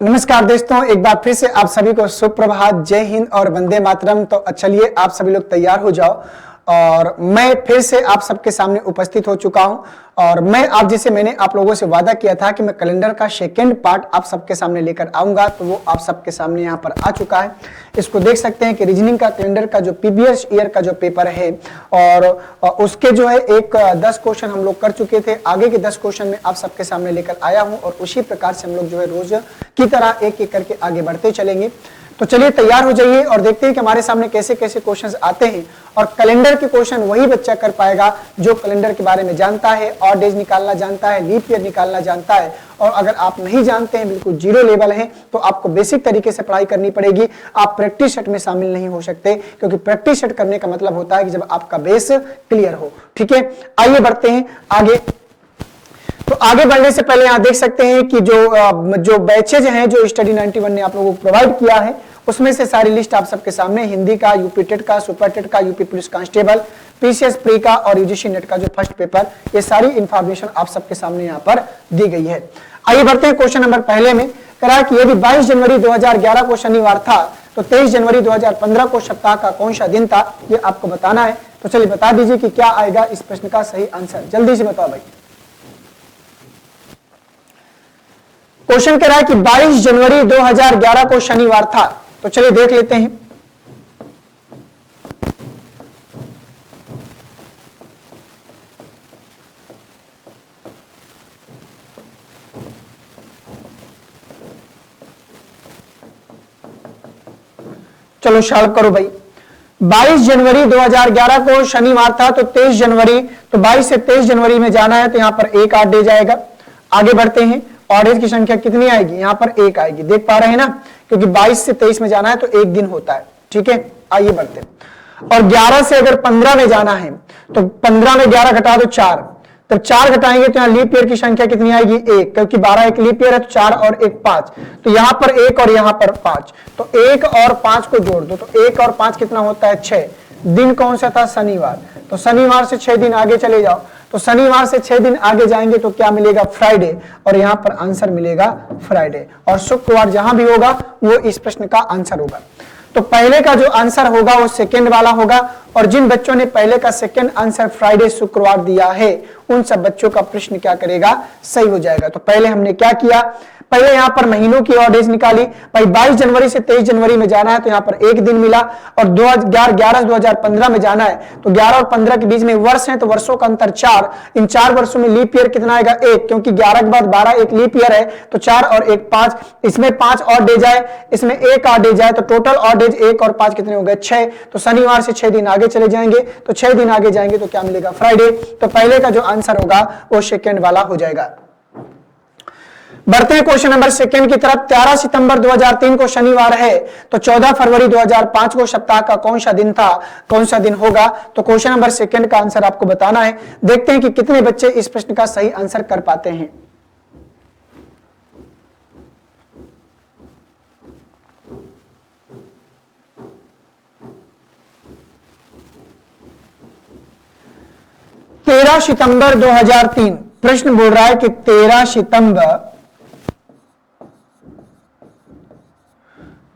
नमस्कार दोस्तों, एक बार फिर से आप सभी को सुप्रभात, जय हिंद और वंदे मातरम। तो चलिए आप सभी लोग तैयार हो जाओ और मैं फिर से आप सबके सामने उपस्थित हो चुका हूं। और मैंने आप लोगों से वादा किया था कि मैं कैलेंडर का सेकेंड पार्ट आप सबके सामने लेकर आऊंगा, तो वो आप सबके सामने यहाँ पर आ चुका है। इसको देख सकते हैं कि रीजनिंग का कैलेंडर का जो प्रीवियस ईयर का जो पेपर है और उसके जो है 10 क्वेश्चन हम लोग कर चुके थे। आगे के 10 क्वेश्चन में आप सबके सामने लेकर आया हूं और उसी प्रकार से हम लोग जो है रोज की तरह एक एक करके आगे बढ़ते चलेंगे। तो चलिए तैयार हो जाइए और देखते हैं कि हमारे सामने कैसे कैसे क्वेश्चंस आते हैं। और कैलेंडर के क्वेश्चन वही बच्चा कर पाएगा जो कैलेंडर के बारे में जानता है, और डेज निकालना जानता है, लीप ईयर निकालना जानता है। और अगर आप नहीं जानते हैं, बिल्कुल जीरो लेवल है, तो आपको बेसिक तरीके से पढ़ाई करनी पड़ेगी। आप प्रैक्टिस सेट में शामिल नहीं हो सकते, क्योंकि प्रैक्टिस सेट करने का मतलब होता है कि जब आपका बेस क्लियर हो। ठीक है, आइए बढ़ते हैं आगे। तो आगे बढ़ने से पहले यहां देख सकते हैं कि जो बैचेज हैं जो स्टडी 91 ने आप लोगों को प्रोवाइड किया है, उसमें से सारी लिस्ट आप सबके सामने, हिंदी का, यूपी टेट का, सुपर टेट का, UP police constable, PCS pre का और यूजीसी नेट का जो फर्स्ट पेपर, ये सारी इंफॉर्मेशन आप सबके सामने यहाँ पर दी गई है। आइए बढ़ते हैं क्वेश्चन नंबर पहले में। करा कि यदि 22 जनवरी 2011 को शनिवार था तो 23 जनवरी 2015 को सप्ताह का कौन सा दिन था, ये आपको बताना है। तो चलिए बता दीजिए कि क्या आएगा इस प्रश्न का सही आंसर, जल्दी से बताओ भाई। क्वेश्चन कह रहा है कि 22 जनवरी 2011 को शनिवार था, तो चलिए देख लेते हैं। चलो सॉल्व करो भाई। 22 जनवरी 2011 को शनिवार था, तो 23 जनवरी, तो 22 से 23 जनवरी में जाना है, तो यहां पर एक 8 डे जाएगा। आगे बढ़ते हैं, ऑरेंज की संख्या कितनी आएगी, यहां पर 1 आएगी, देख पा रहे हैं ना, क्योंकि 22 से 23 में जाना है तो एक दिन होता है। ठीक है, आइए बढ़ते हैं। और 11 से अगर 15 में जाना है तो 15 में 11 घटा दो 4, तब 4 घटाएंगे तो यहां लीप ईयर की संख्या कितनी आएगी 1, क्योंकि 12 एक लीप ईयर है, तो 4 और 1 5, तो यहां पर 1 और यहां पर 5, तो 1 और 5 को जोड़ दो, तो 1 और 5 कितना होता है 6। दिन कौन सा था, शनिवार, तो शनिवार से 6 दिन आगे चले जाओ, तो शनिवार से 6 दिन आगे जाएंगे तो क्या मिलेगा, फ्राइडे, और यहां पर आंसर मिलेगा फ्राइडे। और शुक्रवार जहां भी होगा वो इस प्रश्न का आंसर होगा। तो पहले का जो आंसर होगा वो सेकंड वाला होगा, और जिन बच्चों ने पहले का सेकंड आंसर फ्राइडे शुक्रवार दिया है उन सब बच्चों का प्रश्न क्या करेगा, सही हो जाएगा। तो पहले हमने क्या किया, पहले यहां पर महीनों की ऑर्डेज निकाली भाई। 22 जनवरी से 23 जनवरी में जाना है तो यहां पर एक दिन मिला, और 2011-2015 में जाना है तो 11 और 15 के बीच में वर्ष है, तो वर्षों का अंतर 4। इन 4 वर्षों में लीप ईयर कितना आएगा 1, क्योंकि 11 के बाद 12 एक लीप ईयर है, तो 4 और 1 5, इसमें 5 और डे जाए, इसमें 1 और डे जाए, तो टोटल और डेज 1 और 5 कितने हो गए 6। तो शनिवार से 6 दिन आगे चले जाएंगे, तो 6 दिन आगे जाएंगे तो क्या मिलेगा, फ्राइडे। तो पहले का जो आंसर होगा वो सेकेंड वाला हो जाएगा। बढ़ते हैं क्वेश्चन नंबर सेकंड की तरफ। 13 सितंबर 2003 को शनिवार है, तो 14 फरवरी 2005 को सप्ताह का कौन सा दिन था, कौन सा दिन होगा। तो क्वेश्चन नंबर सेकंड का आंसर आपको बताना है। देखते हैं कि कितने बच्चे इस प्रश्न का सही आंसर कर पाते हैं। तेरह सितंबर 2003 प्रश्न बोल रहा है कि 13 सितंबर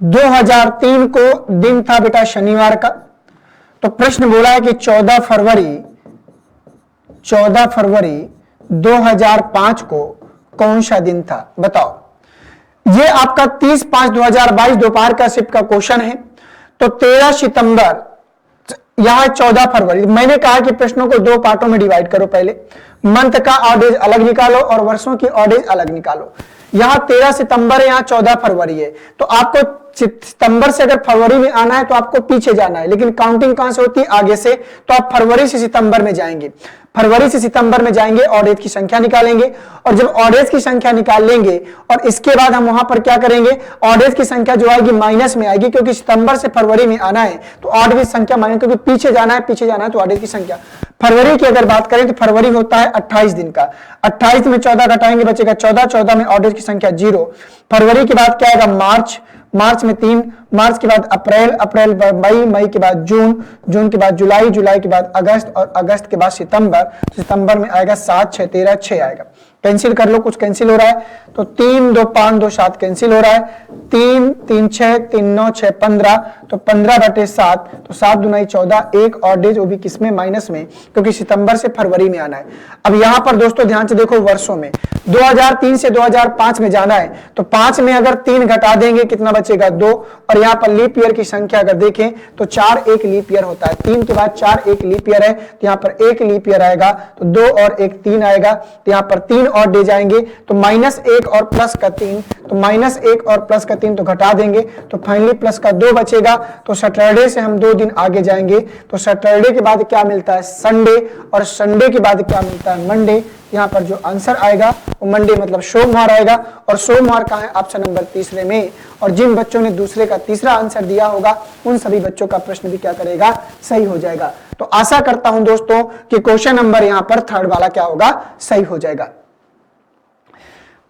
2003 को दिन था बेटा शनिवार का। तो प्रश्न बोला है कि 14 फरवरी 2005 को कौन सा दिन था, बताओ। ये आपका 30/5/2022 दोपहर का शिफ्ट का क्वेश्चन है। तो 13 सितंबर, यहां 14 फरवरी, मैंने कहा कि प्रश्नों को 2 पार्टों में डिवाइड करो। पहले मंथ का ऑर्डेज अलग निकालो और वर्षों की ऑर्डेज अलग निकालो। यहां 13 सितंबर है, यहां 14 फरवरी है, तो आपको सितंबर से अगर फरवरी में आना है तो आपको पीछे जाना है, लेकिन काउंटिंग कहां से होती है, आगे से। तो आप फरवरी से सितंबर में जाएंगे, फरवरी से सितंबर में जाएंगे, ऑर्डेज की संख्या निकालेंगे, और जब ऑर्डेज की संख्या निकाल लेंगे और इसके बाद हम वहां पर क्या करेंगे, ऑर्डेज की संख्या जो आएगी माइनस में आएगी, क्योंकि सितंबर से फरवरी में आना है तो ऑर्डेज की संख्या माइनस, क्योंकि पीछे जाना है तो ऑर्डेज की संख्या। फरवरी की अगर बात करें तो फरवरी होता है 28 दिन का, 28 में 14 घटाएंगे बचेगा 14, 14 में ऑर्डेज की संख्या 0। फरवरी के बाद क्या आएगा, मार्च, मार्च में 3, मार्च के बाद अप्रैल, अप्रैल के बाद मई, मई के बाद जून, जून के बाद जुलाई, जुलाई के बाद अगस्त और अगस्त के बाद सितंबर, सितंबर में आएगा 7 6 13 6 आएगा। कैंसिल कर लो, कुछ कैंसिल हो रहा है तो 3 2 5 2 7 कैंसिल हो रहा है, 3 3 6 3 9 6 15, तो 15/7 तो 7 दूनी 14, एक और डेज वो भी किसमें, माइनस में, क्योंकि सितंबर से फरवरी में आना है। अब यहां पर दोस्तों ध्यान से देखो, वर्षों में 2003 से 2005 में जाना है तो 5 में अगर 3 घटा देंगे कितना बचेगा, 2, और यहाँ पर लीप ईयर की संख्या अगर देखें तो 4 एक लीप ईयर होता है, 3 के बाद 4 एक लीप ईयर है तो यहाँ पर 1 लीप ईयर आएगा, तो 2 और 1 3 आएगा, तो यहाँ पर 3 और डेज आएंगे, तो -1 और प्लस का 3, तो -1 और प्लस का 3 तो घटा देंगे तो फाइनली प्लस का 2 बचेगा। तो सैटरडे से हम 2 दिन आगे जाएंगे, तो सैटरडे के बाद क्या मिलता है, संडे, और संडे के बाद क्या मिलता है, मंडे। यहाँ पर जो आंसर आएगा वो मंडे मतलब सोमवार आएगा, और सोमवार का है ऑप्शन नंबर तीसरे में। और जिन बच्चों ने दूसरे का तीसरा आंसर दिया होगा उन सभी बच्चों का प्रश्न भी क्या करेगा, सही हो जाएगा। तो आशा करता हूं दोस्तों कि क्वेश्चन नंबर यहां पर थर्ड वाला क्या होगा, सही हो जाएगा।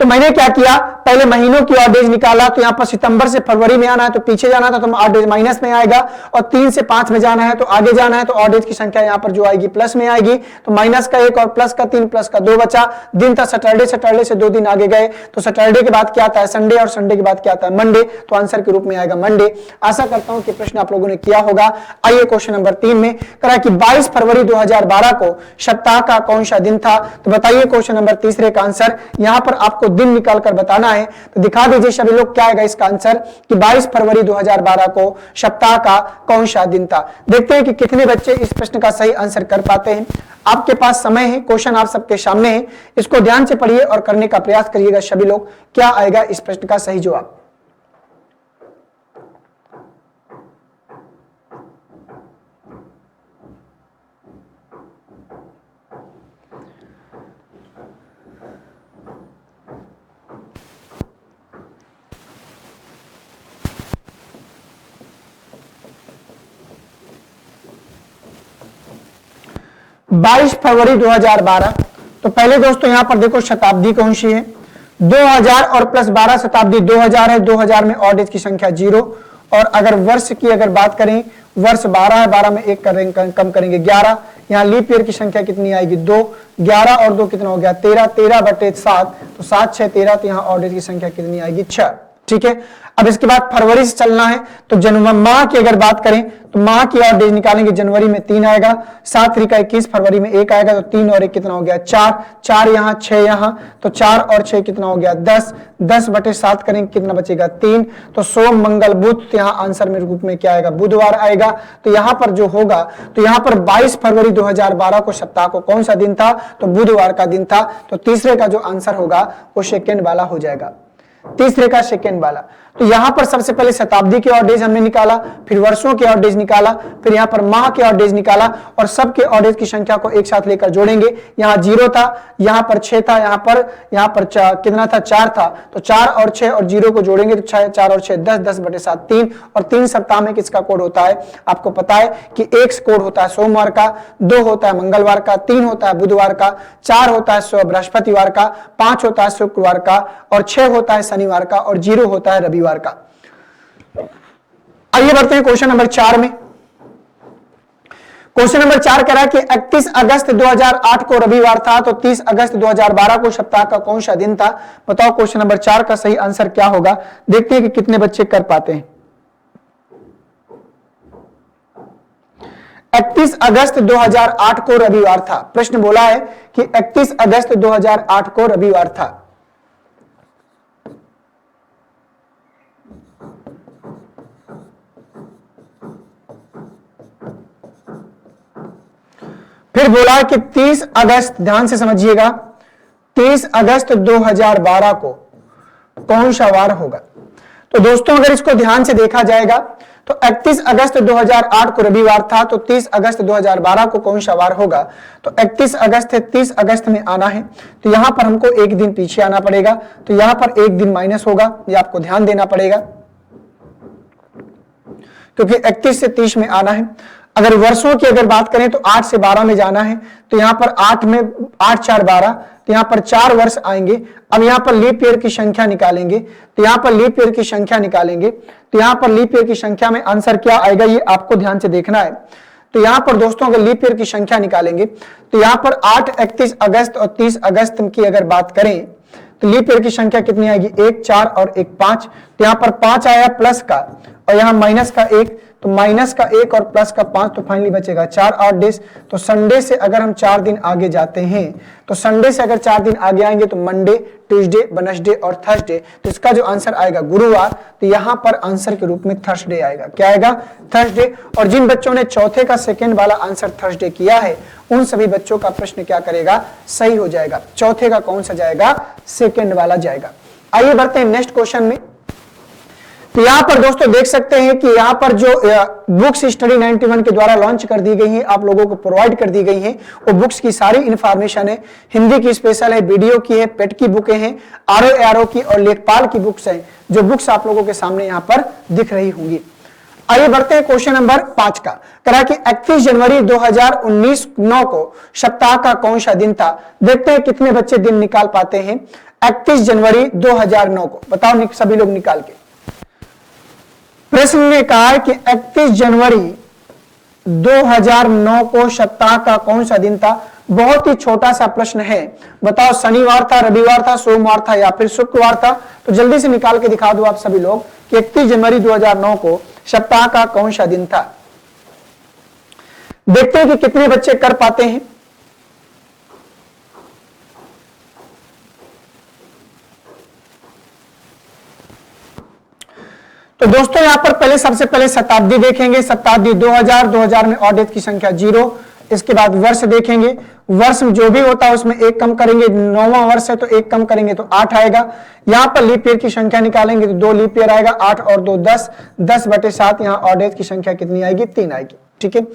तो मैंने क्या किया, पहले महीनों की ऑड डेज निकाला, तो यहां पर सितंबर से फरवरी में आना है तो पीछे जाना था तो ऑड डेज माइनस में आएगा, और 3 से 5 में जाना है तो आगे जाना है, तो ऑड डेज की संख्या यहां पर जो आएगी प्लस में आएगी, तो माइनस का 1 और प्लस का 3 प्लस का 2 बचा। दिन था सैटरडे, सैटरडे से 2 दिन आगे गए तो सैटरडे के बाद क्या आता है, संडे, और संडे के बाद क्या आता है, मंडे, तो आंसर के रूप में आएगा मंडे। आशा करता हूं कि प्रश्न आप लोगों ने किया होगा। आइए क्वेश्चन नंबर 3 में करा कि 22 फरवरी 2012 को सप्ताह का कौन सा दिन था, तो बताइए क्वेश्चन नंबर तीसरे का आंसर। यहां पर आपको दिन निकालकर बताना है, तो दिखा दीजिए सभी लोग क्या आएगा इसका आंसर कि 22 फरवरी 2012 को सप्ताह का कौन सा दिन था। देखते हैं कि कितने बच्चे इस प्रश्न का सही आंसर कर पाते हैं। आपके पास समय है, क्वेश्चन आप सबके सामने है, इसको ध्यान से पढ़िए और करने का प्रयास करिएगा सभी लोग। क्या आएगा इस प्रश्न का सही जवाब। बाईस फरवरी 2012, तो पहले दोस्तों यहां पर देखो शताब्दी कौन सी है, 2000 और प्लस 12 शताब्दी 2000 है, 2000 में ऑड डेज की संख्या 0, और अगर वर्ष की अगर बात करें, वर्ष 12 है, 12 में 1 कम करेंगे 11, यहाँ लीप ईयर की संख्या कितनी आएगी 2, 11 और 2 कितना हो गया 13, 13/7, तो 7 6 13, तो यहाँ ऑड डेज की संख्या कितनी आएगी 6। ठीक है, अब इसके बाद फरवरी से चलना है, तो जनवरी माह की अगर बात करें तो माह की ऑड डेज निकालेंगे, जनवरी में 3 आएगा, 7 3 का 21, फरवरी में 1 आएगा, तो 3 और 1 कितना हो गया 4, 4 यहाँ 6 यहाँ, तो 4 और 6 कितना हो गया 10, 10/7 करेंगे कितना बचेगा 3, तो सोम मंगल बुध, तो यहाँ आंसर में रूप में क्या आएगा, बुधवार आएगा। तो यहाँ पर जो होगा, तो यहाँ पर 22 फरवरी 2012 को सप्ताह को कौन सा दिन था, तो बुधवार का दिन था। तो तीसरे का जो आंसर होगा वो सेकेंड वाला हो जाएगा, तीसरे का सेकेंड वाला। तो यहां पर सबसे पहले शताब्दी के ऑड डेज हमने निकाला, फिर वर्षों के ऑड डेज निकाला, फिर यहां पर माह के ऑड डेज निकाला, और सबके ऑड डेज की संख्या को एक साथ लेकर जोड़ेंगे। यहां 0 था, यहां पर 6 था, यहां पर कितना था 4 था, तो 4 और 6 और 0 को जोड़ेंगे तो 4 और 6 10, 10/7 3, और 3 सप्ताह में किसका कोड होता है, आपको पता है कि 1 कोड होता है सोमवार का, 2 होता है मंगलवार का, 3 होता है बुधवार का, 4 होता है बृहस्पतिवार का, 5 होता है शुक्रवार का, और 6 होता है शनिवार का, और 0 होता है रविवार का। आइए बढ़ते हैं क्वेश्चन नंबर 4 में। क्वेश्चन नंबर 4 कह रहा है कि 31 अगस्त 2008 को रविवार था, तो 30 अगस्त 2012 को सप्ताह का कौन सा दिन था। बताओ क्वेश्चन नंबर 4 का सही आंसर क्या होगा। देखते हैं कि कितने बच्चे कर पाते हैं। 31 अगस्त 2008 को रविवार था। प्रश्न बोला है कि 31 अगस्त 2008 को रविवार था। फिर बोला कि 30 अगस्त, ध्यान से समझिएगा, 30 अगस्त 2012 को कौन सा वार होगा। तो दोस्तों अगर इसको ध्यान से देखा जाएगा तो 31 अगस्त 2008 को रविवार था, तो 30 अगस्त 2012 को कौन सा वार होगा। तो 31 अगस्त है, 30 अगस्त में आना है, तो यहां पर हमको एक दिन पीछे आना पड़ेगा, तो यहां पर एक दिन माइनस होगा, ये आपको ध्यान देना पड़ेगा क्योंकि 31 से 30 में आना है। अगर वर्षों की अगर बात करें तो 8 से 12 में जाना है, तो यहां पर 8 में 8 4 12, तो यहां पर 4 वर्ष आएंगे। अब यहां पर लीप ईयर की संख्या निकालेंगे, तो यहां पर लीप ईयर की संख्या निकालेंगे, तो यहां पर लीप ईयर की संख्या में आंसर क्या आएगा ये आपको ध्यान से देखना है। तो यहां पर दोस्तों अगर लीप ईयर की संख्या निकालेंगे तो यहां पर 8, 31 अगस्त और 30 अगस्त की अगर बात करें तो लीप ईयर की संख्या कितनी आएगी, 1 4 और 1 5। तो यहां पर 5 आया प्लस का और यहां माइनस का 1, तो माइनस का 1 और प्लस का 5, तो फाइनली बचेगा 4 8 डेज। तो संडे से अगर हम 4 दिन आगे जाते हैं, तो संडे से अगर 4 दिन आगे आएंगे तो मंडे, ट्यूसडे, वेडनेसडे और थर्सडे, तो इसका जो आंसर आएगा गुरुवार, तो यहां पर आंसर के रूप में थर्सडे आएगा। क्या आएगा, थर्सडे। और जिन बच्चों ने चौथे का सेकंड वाला आंसर थर्सडे किया है उन सभी बच्चों का प्रश्न क्या करेगा, सही हो जाएगा। चौथे का कौन सा जाएगा, सेकंड वाला जाएगा। आइए बढ़ते हैं नेक्स्ट क्वेश्चन में। तो यहां पर दोस्तों देख सकते हैं कि यहां पर जो बुक्स स्टडी 91 के द्वारा लॉन्च कर दी गई है, आप लोगों को प्रोवाइड कर दी गई है, वो बुक्स की सारी इंफॉर्मेशन है। हिंदी की स्पेशल है, वीडियो की है, पेट की बुकें हैं, आरओ की और लेखपाल की बुक्स हैं, जो बुक्स आप लोगों के सामने यहां पर दिख रही होंगी। आइए बढ़ते हैं क्वेश्चन नंबर 5 का। करा कि 31 जनवरी 2019 9 को सप्ताह का कौन सा दिन था। देखते हैं कितने बच्चे दिन निकाल पाते हैं 31 जनवरी 2009 को। बताओ सभी लोग निकाल के। प्रश्न ने कहा है कि 31 जनवरी 2009 को सप्ताह का कौन सा दिन था। बहुत ही छोटा सा प्रश्न है, बताओ शनिवार था, रविवार था, सोमवार था या फिर शुक्रवार था। तो जल्दी से निकाल के दिखा दो आप सभी लोग कि 31 जनवरी 2009 को सप्ताह का कौन सा दिन था। देखते हैं कि कितने बच्चे कर पाते हैं। तो दोस्तों यहां पर पहले सबसे पहले शताब्दी देखेंगे। शताब्दी 2000 में ऑड डेज की संख्या 0। इसके बाद वर्ष देखेंगे, वर्ष में जो भी होता है उसमें एक कम करेंगे। 9वां वर्ष है तो एक कम करेंगे तो 8 आएगा। यहां पर लीप ईयर की संख्या निकालेंगे तो 2 लीप ईयर आएगा, 8 और 2 10, 10/7। यहां ऑड डेज की संख्या कितनी आएगी, 3 आएगी। ठीक है।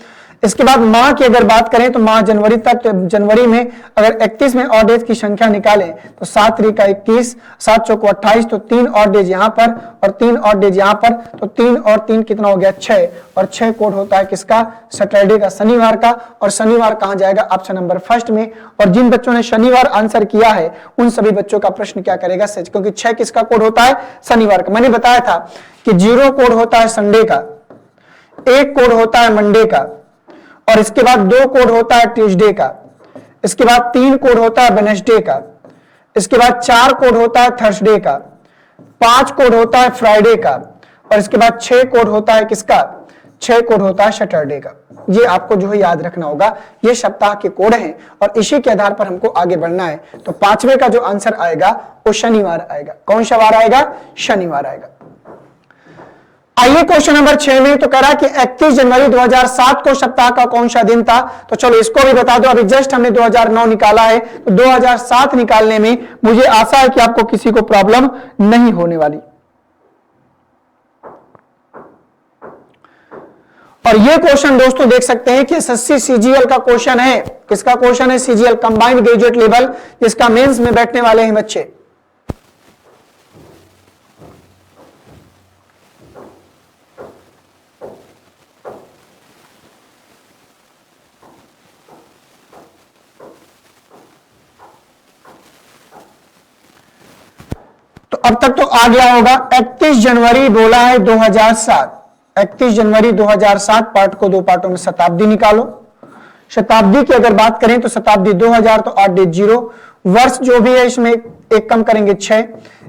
इसके बाद माह की अगर बात करें तो माह जनवरी तक, तो जनवरी में अगर 31 में ऑड डेज की संख्या निकालें तो 7 3 का 21, 7 चौको 28, तो 3 ऑड डेज यहां पर और 3 ऑड डेज यहां पर, तो 3 और 3 कितना हो गया, 6। और 6 कोड होता है किसका, सैटरडे का, शनिवार का। और शनिवार कहां जाएगा, ऑप्शन नंबर फर्स्ट में। और जिन बच्चों ने शनिवार आंसर किया है उन सभी बच्चों का प्रश्न क्या करेगा, सच, क्योंकि 6 किसका कोड होता है, शनिवार का। मैंने बताया था कि 0 कोड होता है संडे का, 1 कोड होता है मंडे का, और इसके बाद 2 कोड होता है ट्यूसडे का, इसके बाद 3 कोड होता है वेडनेसडे का, इसके बाद 4 कोड होता है थर्सडे का, 5 कोड होता है फ्राइडे का, और इसके बाद 6 कोड होता है किसका, 6 कोड होता है सैटरडे का। ये आपको जो है याद रखना होगा, ये सप्ताह के कोड हैं और इसी के आधार पर हमको आगे बढ़ना है। तो 5वें का जो आंसर आएगा वो शनिवार आएगा। कौन सा वार आएगा, शनिवार आएगा। आइए क्वेश्चन नंबर 6 में। तो कह रहा कि 31 जनवरी 2007 को सप्ताह का कौन सा दिन था। तो चलो इसको भी बता दो। अभी जस्ट हमने 2009 निकाला है, तो 2007 निकालने में मुझे आशा है कि आपको किसी को प्रॉब्लम नहीं होने वाली। और ये क्वेश्चन दोस्तों देख सकते हैं कि एसएससी सीजीएल का क्वेश्चन है। किसका क्वेश्चन है, सीजीएल कंबाइंड ग्रेजुएट लेवल, जिसका मेंस में बैठने वाले हैं बच्चे। तो अब तक तो आ गया होगा। 31 जनवरी बोला है 2007, 31 जनवरी 2007 पार्ट को 2 पार्टों में शताब्दी निकालो। शताब्दी की अगर बात करें तो शताब्दी 2000, तो 8 डेज 0। वर्ष जो भी है इसमें एक कम करेंगे 6।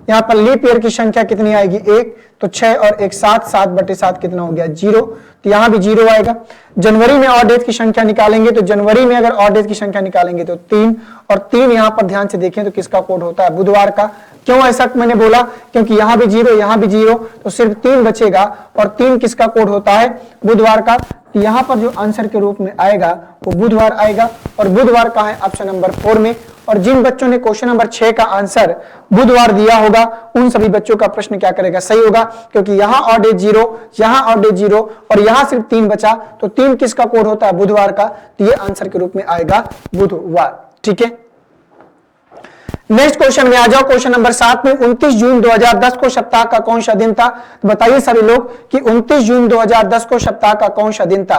यहां पर लीप ईयर की संख्या कितनी आएगी, 1, तो 6 और 1 7, 7/7 कितना हो गया, 0। तो यहां भी 0 आएगा। जनवरी में ऑड डेज की संख्या निकालेंगे तो जनवरी में अगर ऑड डेज की संख्या निकालेंगे तो 3, और 3 यहां पर ध्यान से देखें तो किसका कोड होता है, बुधवार का। क्यों ऐसा मैंने बोला, क्योंकि यहां भी 0 यहां भी 0, तो सिर्फ 3 बचेगा, और 3 किसका कोड होता है, बुधवार का। तो यहां पर जो आंसर के रूप में आएगा वो बुधवार आएगा, और बुधवार का है ऑप्शन नंबर 4 में। और जिन बच्चों ने क्वेश्चन नंबर 6 का आंसर बुधवार दिया होगा उन सभी बच्चों का प्रश्न क्या करेगा, सही होगा, क्योंकि यहां ऑड डेज 0, यहां ऑड डेज 0 और यहां सिर्फ 3 बचा, तो 3 किसका कोड होता है, बुधवार का। तो ये आंसर के रूप में आएगा बुधवार। ठीक है। नेक्स्ट क्वेश्चन में आ जाओ। क्वेश्चन नंबर 7 में 29 जून 2010 को सप्ताह का कौन सा दिन था। तो बताइए सभी लोग कि 29 जून 2010 को सप्ताह का कौन सा दिन था।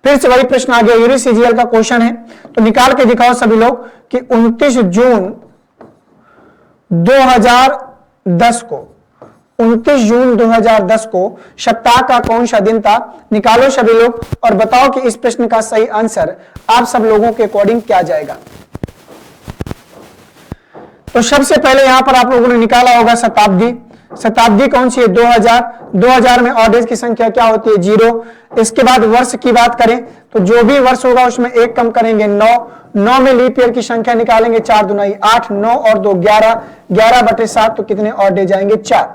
फिर से वही प्रश्न आ गया, यूरिक सीजीएल का क्वेश्चन है, तो निकाल के दिखाओ सभी लोग कि 29 जून 2010 को 29 जून 2010 को सप्ताह का कौन सा दिन था। निकालो सभी लोग और बताओ कि इस प्रश्न का सही आंसर आप सब लोगों के अकॉर्डिंग क्या जाएगा। तो सबसे पहले यहां पर आप लोगों ने निकाला होगा शताब्दी। शताब्दी कौन सी है? 2000 में ऑड डेज की संख्या क्या होती है? 0। इसके बाद वर्ष की बात करें तो जो भी वर्ष होगा उसमें एक कम करेंगे 9 में लीप ईयर की संख्या निकालेंगे, 4 दूनी 8, 9 और 2 11, 11/7 तो कितने ऑड डेज आएंगे? 4।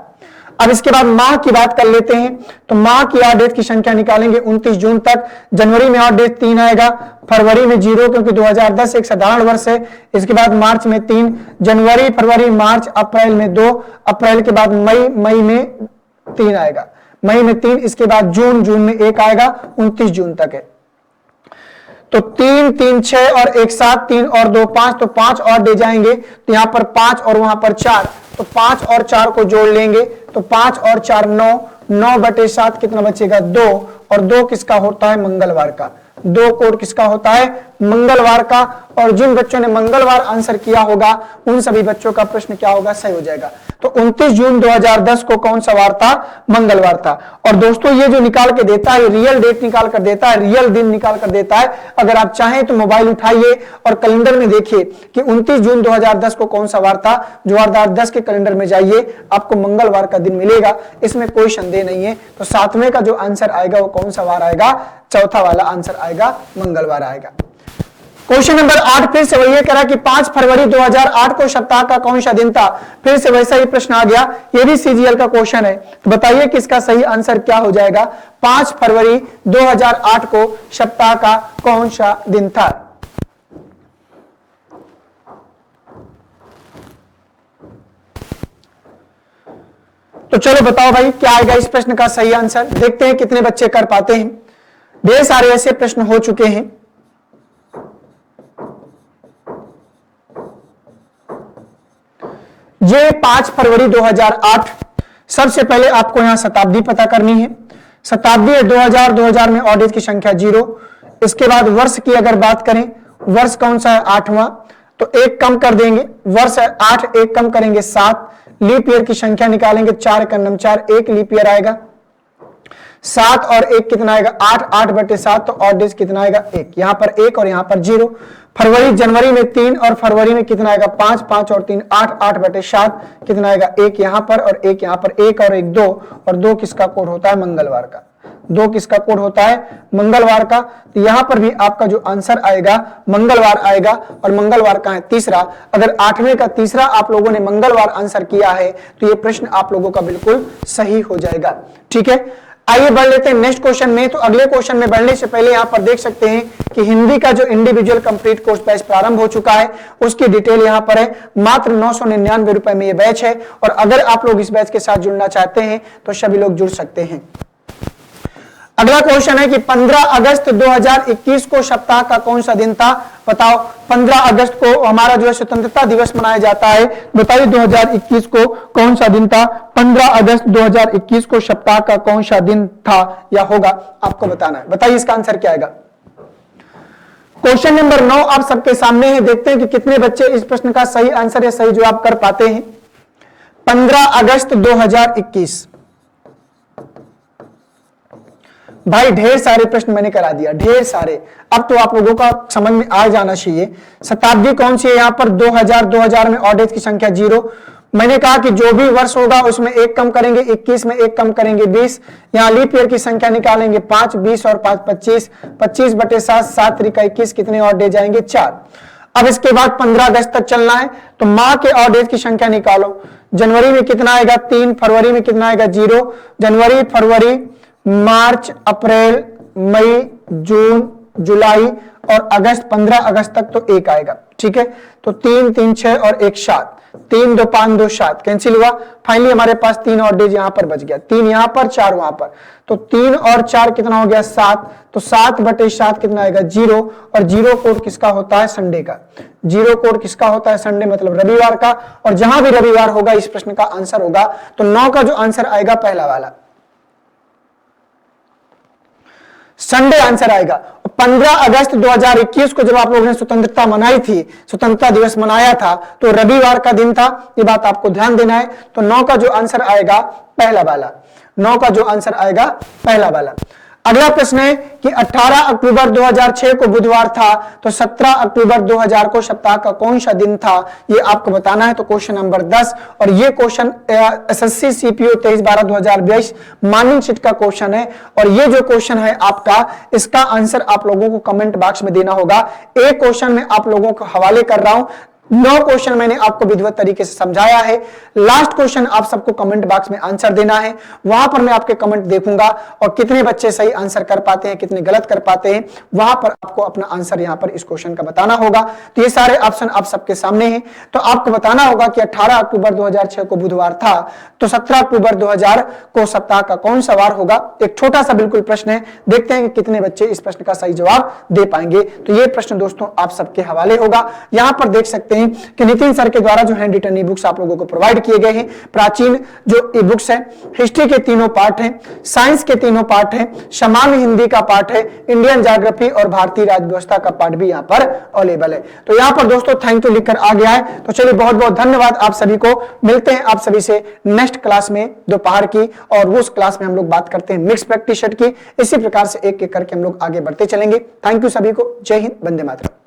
अब इसके बाद माह की बात कर लेते हैं, तो माह की ऑड डेज की संख्या निकालेंगे 29 जून तक। जनवरी में ऑड डेज 3 आएगा, फरवरी में 0 क्योंकि 2010 एक साधारण वर्ष है। इसके बाद मार्च में 3, जनवरी फरवरी मार्च अप्रैल में 2, अप्रैल के बाद मई में 3 आएगा, मई में 3। इसके बाद जून में 1 आएगा, 29 जून तक है। तो 3 3 6 और 1 7, 3 और 2 5, तो 5 और दे जाएंगे, तो यहां पर 5 और वहां पर 4, तो 5 और 4 को जोड़ लेंगे तो 5 और 4 9, 9/7 कितना बचेगा? 2। और 2 किसका होता है? मंगलवार का। 2 कोड किसका होता है? मंगलवार का। और जिन बच्चों ने मंगलवार आंसर किया होगा उन सभी बच्चों का प्रश्न क्या होगा? सही हो जाएगा। तो 29 जून 2010 को कौन सा वार था? मंगलवार था। और दोस्तों ये जो निकाल के देता है, रियल डेट निकाल कर देता है, रियल दिन निकाल कर देता है। अगर आप चाहें तो मोबाइल उठाइए और कैलेंडर में देखिए कि 29 जून 2010 को कौन सा वार था। 2010 के कैलेंडर में जाइए, आपको मंगलवार का दिन मिलेगा, इसमें कोई संदेह नहीं है। तो 7वें का जो आंसर आएगा वो कौन सा वार आएगा? चौथा वाला आंसर आएगा, मंगलवार आएगा। क्वेश्चन नंबर 8 फिर से वही है, कह रहा कि 5 फरवरी 2008 को सप्ताह का कौन सा दिन था। फिर से वैसा ही प्रश्न आ गया, ये भी सीजीएल का क्वेश्चन है। तो बताइए कि इसका सही आंसर क्या हो जाएगा। 5 फरवरी 2008 को सप्ताह का कौन सा दिन था। तो चलो बताओ भाई क्या आएगा इस प्रश्न का सही आंसर। देखते हैं कितने बच्चे कर पाते हैं। ढेर सारे ऐसे प्रश्न हो चुके हैं। ये 5 फरवरी 2008। सबसे पहले आपको यहां शताब्दी पता करनी है। शताब्दी है 2000 में ऑड डेज की संख्या 0। इसके बाद वर्ष की अगर बात करें, वर्ष कौन सा है? 8वां, तो 1 कम कर देंगे, वर्ष है 8, 1 कम करेंगे 7। लीप ईयर की संख्या निकालेंगे, 4 का नम 4, 1 लीप ईयर आएगा। 7 और 1 कितना आएगा? 8, 8/7 तो ऑड डेज कितना आएगा? 1। यहां पर 1 और यहां पर 0। फरवरी जनवरी में 3 और फरवरी में कितना आएगा? 5, 5 और 3 8, 8/7 कितना आएगा? 1 यहां पर और 1 यहां पर, 1 और 1 2, और 2 किसका कोड होता है? मंगलवार का। 2 किसका कोड होता है? मंगलवार का। तो यहां पर भी आपका जो आंसर आएगा मंगलवार आएगा। और मंगलवार का है तीसरा। अगर 8वें का तीसरा आप लोगों ने मंगलवार आंसर किया है तो यह प्रश्न आप लोगों का बिल्कुल सही हो जाएगा। ठीक है, आइए बढ़ लेते हैं नेक्स्ट क्वेश्चन में। तो अगले क्वेश्चन में बढ़ने से पहले यहां पर देख सकते हैं कि हिंदी का जो इंडिविजुअल कंप्लीट कोर्स बैच प्रारंभ हो चुका है, उसकी डिटेल यहां पर है। मात्र 999 रुपए में यह बैच है। और अगर आप लोग इस बैच के साथ जुड़ना चाहते हैं तो सभी लोग जुड़ सकते हैं। अगला क्वेश्चन है कि 15 अगस्त 2021 को सप्ताह का कौन सा दिन था। बताओ, 15 अगस्त को हमारा जो है स्वतंत्रता दिवस मनाया जाता है। बताइए 2021 को कौन सा दिन था। 15 अगस्त 2021 को सप्ताह का कौन सा दिन था या होगा, आपको बताना है। बताइए इसका आंसर क्या आएगा। क्वेश्चन नंबर 9 आप सबके सामने है। देखते हैं कि कितने बच्चे इस प्रश्न का सही आंसर या सही जवाब कर पाते हैं। 15 अगस्त 2021। भाई ढेर सारे प्रश्न मैंने करा दिया, ढेर सारे। अब तो आप लोगों का समझ में आ जाना चाहिए। शताब्दी कौन सी है यहाँ पर? 2000 में ऑड डेज की संख्या 0। मैंने कहा कि जो भी वर्ष होगा उसमें 1 कम करेंगे, 21 में 1 कम करेंगे 20। यहाँ लीप ईयर की संख्या निकालेंगे 5, 20 और 5 25, 25/7, 7 3 21 कितने ऑड डेज आएंगे? 4। अब इसके बाद 15 अगस्त तक चलना है तो माह के ऑड डेज की संख्या निकालो। जनवरी में कितना आएगा? 3। फरवरी में कितना आएगा? 0। जनवरी फरवरी मार्च अप्रैल मई जून जुलाई और अगस्त, 15 अगस्त तक तो 1 आएगा। ठीक है, तो 3 3 6 और 1 7, 3 2 5 2 7 कैंसिल हुआ। फाइनली हमारे पास 3 ऑड डेज यहां पर बच गया, 3 यहां पर 4 वहां पर। तो 3 और 4 कितना हो गया? 7। तो 7/7 कितना आएगा? 0। और 0 कोड किसका होता है? संडे का। 0 कोड किसका होता है? संडे मतलब रविवार का। और जहां भी रविवार होगा इस प्रश्न का आंसर होगा। तो 9 का जो आंसर आएगा पहला वाला। संडे आंसर आएगा। 15 अगस्त 2021 को जब आप लोगों ने स्वतंत्रता मनाई थी, स्वतंत्रता दिवस मनाया था, तो रविवार का दिन था, ये बात आपको ध्यान देना है। तो 9 का जो आंसर आएगा पहला वाला, 9 का जो आंसर आएगा पहला वाला। अगला प्रश्न है कि 18 अक्टूबर 2006 को बुधवार था, तो 17 अक्टूबर 2000 को सप्ताह का कौन सा दिन था, ये आपको बताना है। तो क्वेश्चन नंबर 10, और ये question SSC CPO 23/12/2022 morning shift का क्वेश्चन है। और ये जो क्वेश्चन है आपका, इसका आंसर आप लोगों को कमेंट बॉक्स में देना होगा। एक क्वेश्चन में आप लोगों को हवाले कर रहा हूं, 9 क्वेश्चन मैंने आपको विधिवत तरीके से समझाया है। लास्ट क्वेश्चन आप सबको कमेंट बॉक्स में आंसर देना है, वहां पर मैं आपके कमेंट देखूंगा और कितने बच्चे सही आंसर कर पाते हैं, कितने गलत कर पाते हैं, वहां पर आपको अपना आंसर यहां पर इस क्वेश्चन का बताना होगा। तो ये सारे ऑप्शन आप सबके सामने हैं। तो आपको बताना होगा कि 18 अक्टूबर 2006 को बुधवार था, तो 17 अक्टूबर 2000 को सप्ताह का कौन सा वार होगा। एक छोटा सा बिल्कुल प्रश्न है, देखते हैं कि कितने बच्चे इस प्रश्न का सही जवाब दे पाएंगे। तो ये प्रश्न दोस्तों आप सबके हवाले होगा। यहां पर देख सकते हैं कि नितिन सर के द्वारा जो हैंड रिटन ई बुक्स आप लोगों को प्रोवाइड किए गए हैं, प्राचीन जो ई बुक्स है, हिस्ट्री के तीनों पार्ट हैं, साइंस के तीनों पार्ट हैं, सामान्य हिंदी का पार्ट है, इंडियन ज्योग्राफी और भारतीय राज्य व्यवस्था का पार्ट भी यहां पर अवेलेबल है। तो यहां पर दोस्तों थैंक यू लिखकर आ गया है। तो चलिए बहुत बहुत धन्यवाद आप सभी को। मिलते हैं आप सभी से नेक्स्ट क्लास में दोपहर की, और उस क्लास में हम लोग बात करते हैं मिक्स प्रैक्टिस सेट की। इसी प्रकार से एक एक करके हम लोग आगे बढ़ते चलेंगे। थैंक यू सभी को। जय हिंद, वंदे मातरम।